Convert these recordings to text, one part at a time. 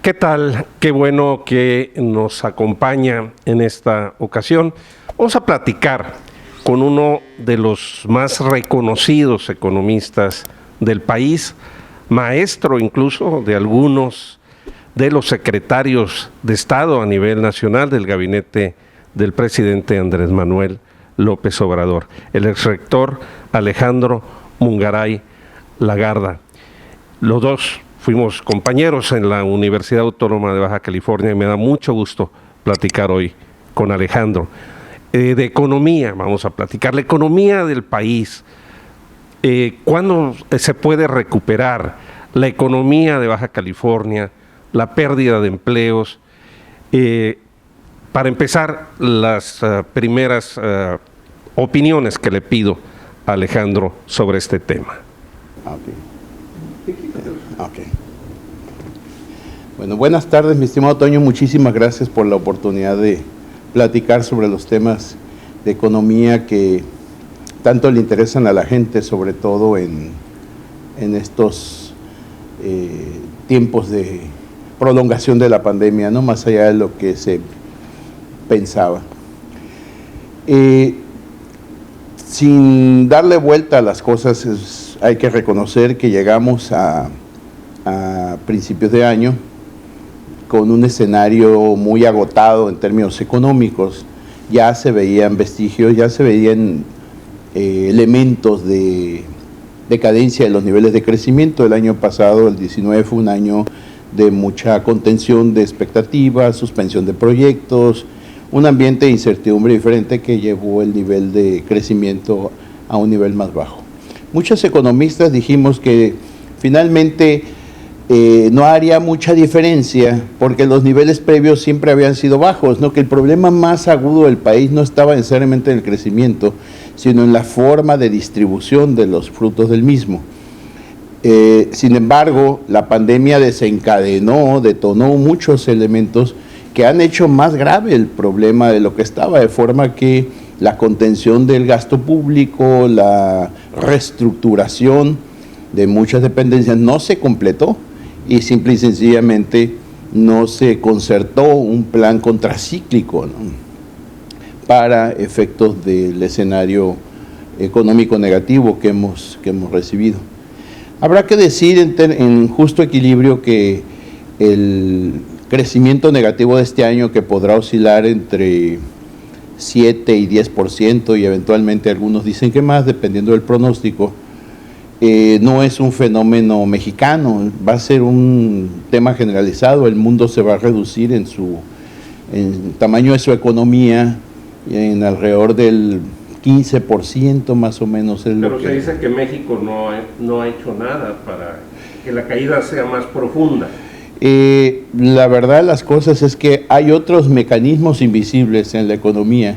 ¿Qué tal? Qué bueno que nos acompaña en esta ocasión. Vamos a platicar con uno de los más reconocidos economistas del país, maestro incluso de algunos de los secretarios de Estado a nivel nacional del gabinete del presidente Andrés Manuel López Obrador, el exrector Alejandro Mungaray Lagarda. Los dos fuimos compañeros en la Universidad Autónoma de Baja California y me da mucho gusto platicar hoy con Alejandro. De economía vamos a platicar, la economía del país. ¿Cuándo se puede recuperar la economía de Baja California, la pérdida de empleos? Para empezar, las primeras opiniones que le pido a Alejandro sobre este tema. Okay. Bueno, buenas tardes, mi estimado Toño. Muchísimas gracias por la oportunidad de platicar sobre los temas de economía que tanto le interesan a la gente, sobre todo en estos tiempos de prolongación de la pandemia, ¿no? Más allá de lo que se pensaba. Sin darle vuelta a las cosas, hay que reconocer que llegamos a principios de año con un escenario muy agotado en términos económicos. Ya se veían vestigios, ya se veían elementos de decadencia de los niveles de crecimiento. El año pasado, el 19, fue un año de mucha contención de expectativas, suspensión de proyectos, un ambiente de incertidumbre diferente que llevó el nivel de crecimiento a un nivel más bajo. Muchos economistas dijimos que finalmente no haría mucha diferencia porque los niveles previos siempre habían sido bajos, ¿no? Que el problema más agudo del país no estaba necesariamente en el crecimiento, sino en la forma de distribución de los frutos del mismo. Sin embargo, la pandemia detonó muchos elementos que han hecho más grave el problema de lo que estaba, de forma que la contención del gasto público, la reestructuración de muchas dependencias no se completó y simple y sencillamente no se concertó un plan contracíclico, ¿no?, para efectos del escenario económico negativo que hemos recibido. Habrá que decir en justo equilibrio que el crecimiento negativo de este año, que podrá oscilar entre 7 y 10%, y eventualmente algunos dicen que más, dependiendo del pronóstico, no es un fenómeno mexicano, va a ser un tema generalizado. El mundo se va a reducir en tamaño de su economía en alrededor del 15% más o menos. Pero se dice que México no ha hecho nada para que la caída sea más profunda. La verdad de las cosas es que hay otros mecanismos invisibles en la economía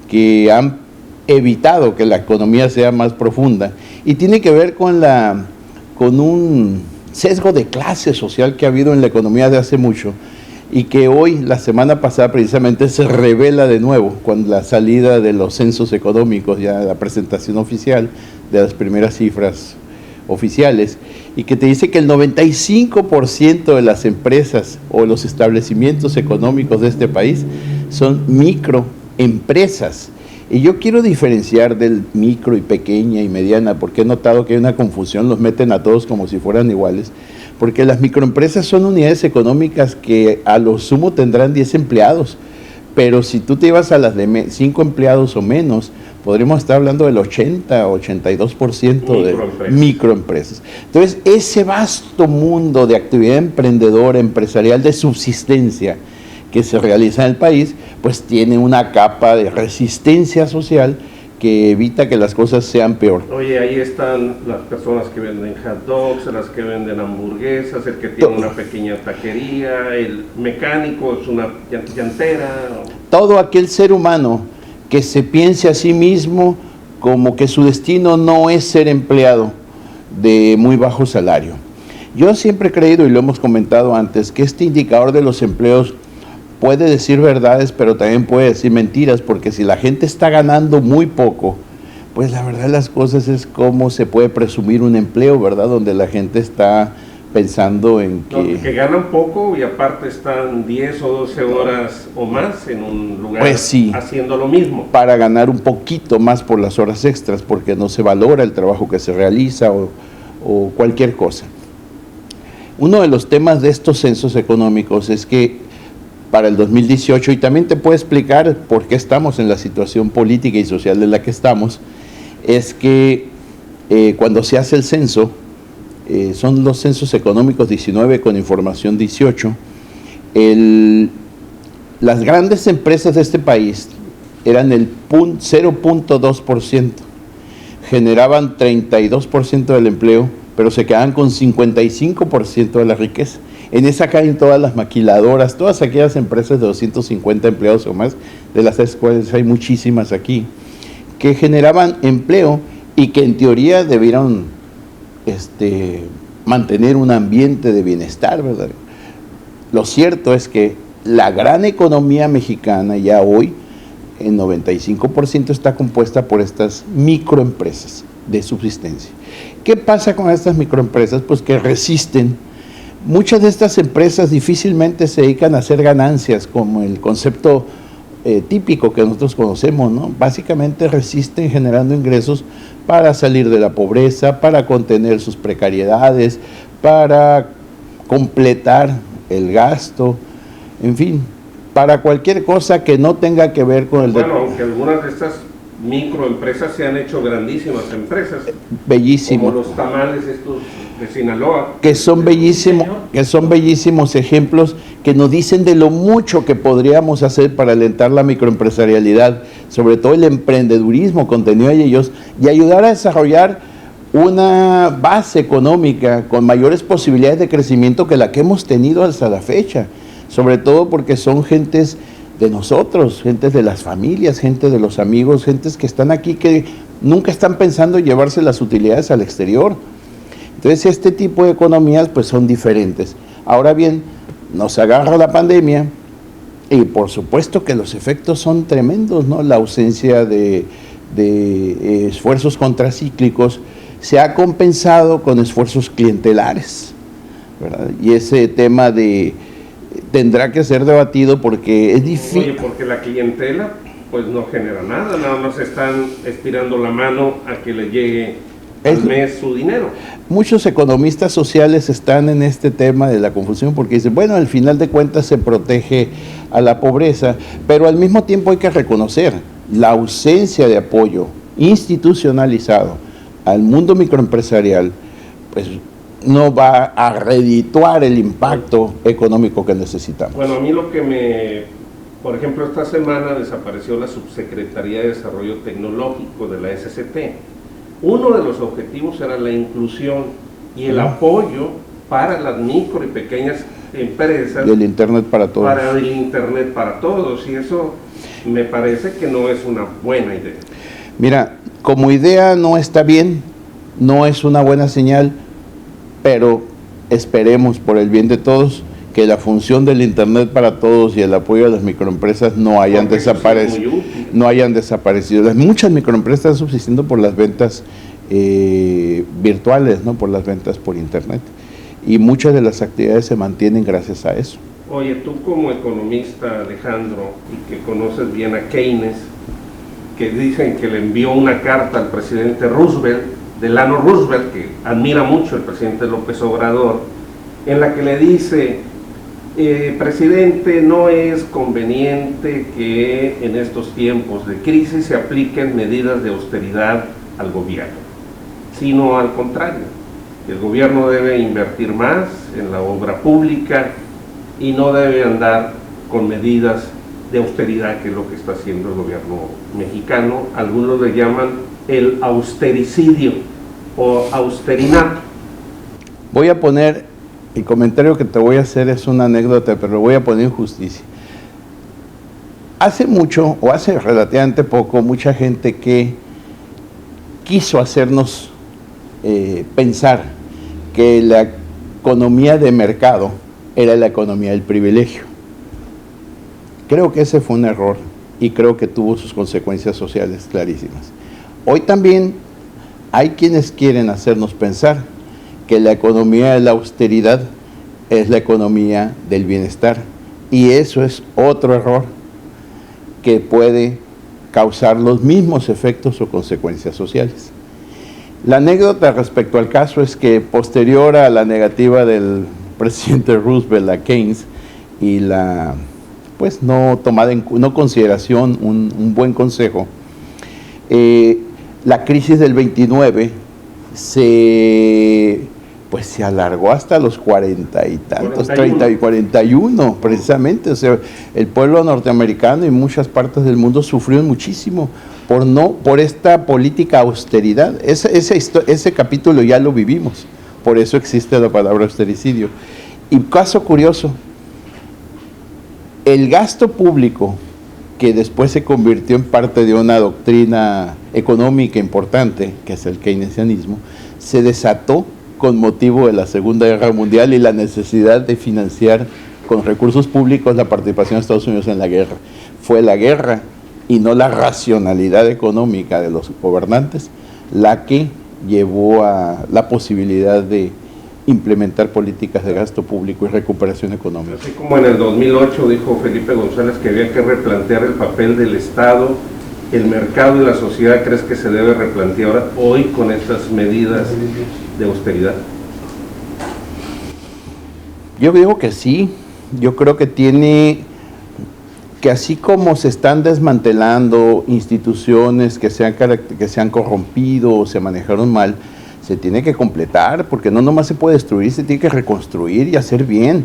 que han evitado que la economía sea más profunda, y tiene que ver con un sesgo de clase social que ha habido en la economía de hace mucho y que hoy, la semana pasada precisamente, se revela de nuevo con la salida de los censos económicos, ya la presentación oficial de las primeras cifras oficiales, y que te dice que el 95% de las empresas o los establecimientos económicos de este país son microempresas. Y yo quiero diferenciar del micro y pequeña y mediana, porque he notado que hay una confusión, los meten a todos como si fueran iguales, porque las microempresas son unidades económicas que a lo sumo tendrán 10 empleados, pero si tú te ibas a las de 5 empleados o menos, podríamos estar hablando del 80 o 82% de microempresas. Entonces, ese vasto mundo de actividad emprendedora, empresarial, de subsistencia que se realiza en el país, pues tiene una capa de resistencia social que evita que las cosas sean peor. Oye, ahí están las personas que venden hot dogs, las que venden hamburguesas, el que tiene una pequeña taquería, el mecánico es una llantera. Todo aquel ser humano que se piense a sí mismo como que su destino no es ser empleado de muy bajo salario. Yo siempre he creído, y lo hemos comentado antes, que este indicador de los empleos puede decir verdades, pero también puede decir mentiras, porque si la gente está ganando muy poco, pues la verdad de las cosas es cómo se puede presumir un empleo, ¿verdad?, donde la gente está pensando en que... Que ganan poco y aparte están 10 o 12 horas o más en un lugar, pues sí, haciendo lo mismo. Para ganar un poquito más por las horas extras, porque no se valora el trabajo que se realiza o cualquier cosa. Uno de los temas de estos censos económicos es que para el 2018, y también te puedo explicar por qué estamos en la situación política y social de la que estamos, es que cuando se hace el censo, son los censos económicos 19 con información 18, las grandes empresas de este país eran el 0.2%, generaban 32% del empleo, pero se quedaban con 55% de la riqueza. En esa caen todas las maquiladoras, todas aquellas empresas de 250 empleados o más, de las cuales hay muchísimas aquí, que generaban empleo y que en teoría debieron mantener un ambiente de bienestar, ¿verdad? Lo cierto es que la gran economía mexicana ya hoy, en 95% está compuesta por estas microempresas de subsistencia. ¿Qué pasa con estas microempresas? Pues que resisten. Muchas de estas empresas difícilmente se dedican a hacer ganancias, como el concepto típico que nosotros conocemos, ¿no? Básicamente resisten generando ingresos para salir de la pobreza, para contener sus precariedades, para completar el gasto, en fin, para cualquier cosa que no tenga que ver con el... Bueno, aunque algunas de estas microempresas se han hecho grandísimas empresas. Bellísimo. Como los tamales estos de Sinaloa. Que son bellísimos ejemplos que nos dicen de lo mucho que podríamos hacer para alentar la microempresarialidad, sobre todo el emprendedurismo contenido en ellos, y ayudar a desarrollar una base económica con mayores posibilidades de crecimiento que la que hemos tenido hasta la fecha, sobre todo porque son gentes de nosotros, gentes de las familias, gente de los amigos, gentes que están aquí que nunca están pensando en llevarse las utilidades al exterior. Entonces este tipo de economías pues son diferentes. Ahora bien, nos agarra la pandemia y por supuesto que los efectos son tremendos, ¿no? La ausencia de esfuerzos contracíclicos se ha compensado con esfuerzos clientelares, ¿verdad? Y ese tema tendrá que ser debatido porque es difícil. Oye, porque la clientela pues no genera nada más están estirando la mano a que le llegue al mes su dinero. Muchos economistas sociales están en este tema de la confusión porque dicen, bueno, al final de cuentas se protege a la pobreza, pero al mismo tiempo hay que reconocer la ausencia de apoyo institucionalizado al mundo microempresarial, pues no va a redituar el impacto económico que necesitamos. Bueno, a mí por ejemplo, esta semana desapareció la Subsecretaría de Desarrollo Tecnológico de la SCT. Uno de los objetivos era la inclusión y el apoyo para las micro y pequeñas empresas. Y el Internet para todos. Para el Internet para todos, y eso me parece que no es una buena idea. Mira, como idea no está bien, no es una buena señal, pero esperemos por el bien de todos que la función del Internet para todos y el apoyo a las microempresas no hayan desaparecido. Muchas microempresas están subsistiendo por las ventas virtuales, ¿no? Por las ventas por Internet. Y muchas de las actividades se mantienen gracias a eso. Oye, tú como economista, Alejandro, y que conoces bien a Keynes, que dicen que le envió una carta al presidente Roosevelt, Delano Roosevelt, que admira mucho el presidente López Obrador, en la que le dice, presidente, no es conveniente que en estos tiempos de crisis se apliquen medidas de austeridad al gobierno, sino al contrario, el gobierno debe invertir más en la obra pública y no debe andar con medidas de austeridad, que es lo que está haciendo el gobierno mexicano. Algunos le llaman el austericidio o austerinato. Voy a poner, el comentario que te voy a hacer es una anécdota, pero lo voy a poner en justicia. Hace mucho, o hace relativamente poco, mucha gente que quiso hacernos pensar que la economía de mercado era la economía del privilegio. Creo que ese fue un error y creo que tuvo sus consecuencias sociales clarísimas. Hoy también hay quienes quieren hacernos pensar que la economía de la austeridad es la economía del bienestar. Y eso es otro error que puede causar los mismos efectos o consecuencias sociales. La anécdota respecto al caso es que posterior a la negativa del presidente Roosevelt a Keynes y la pues no tomada en consideración un buen consejo, la crisis del 29 se alargó hasta los 40 y tantos, 30 y 41 precisamente. O sea, el pueblo norteamericano y muchas partes del mundo sufrieron muchísimo por esta política austeridad. Ese capítulo ya lo vivimos, por eso existe la palabra austericidio. Y caso curioso, el gasto público, que después se convirtió en parte de una doctrina económica importante, que es el keynesianismo, se desató con motivo de la Segunda Guerra Mundial y la necesidad de financiar con recursos públicos la participación de Estados Unidos en la guerra. Fue la guerra y no la racionalidad económica de los gobernantes la que llevó a la posibilidad de implementar políticas de gasto público y recuperación económica. Así como en el 2008 dijo Felipe González que había que replantear el papel del Estado, el mercado y la sociedad, ¿crees que se debe replantear hoy con estas medidas de austeridad? Yo digo que sí. Yo creo que así como se están desmantelando instituciones que se han corrompido o se manejaron mal, se tiene que completar, porque no nomás se puede destruir, se tiene que reconstruir y hacer bien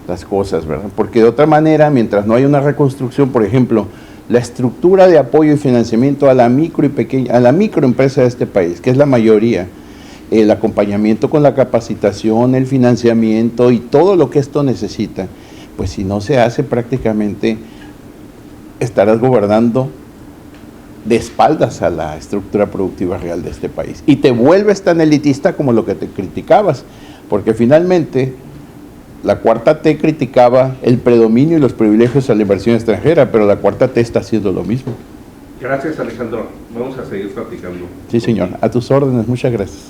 las cosas, ¿verdad? Porque de otra manera, mientras no haya una reconstrucción, por ejemplo, la estructura de apoyo y financiamiento a la microempresa de este país, que es la mayoría, el acompañamiento con la capacitación, el financiamiento y todo lo que esto necesita, pues si no se hace, prácticamente estarás gobernando de espaldas a la estructura productiva real de este país. Y te vuelves tan elitista como lo que te criticabas, porque finalmente la Cuarta T criticaba el predominio y los privilegios a la inversión extranjera, pero la Cuarta T está haciendo lo mismo. Gracias, Alejandro. Vamos a seguir platicando. Sí, señor. A tus órdenes. Muchas gracias.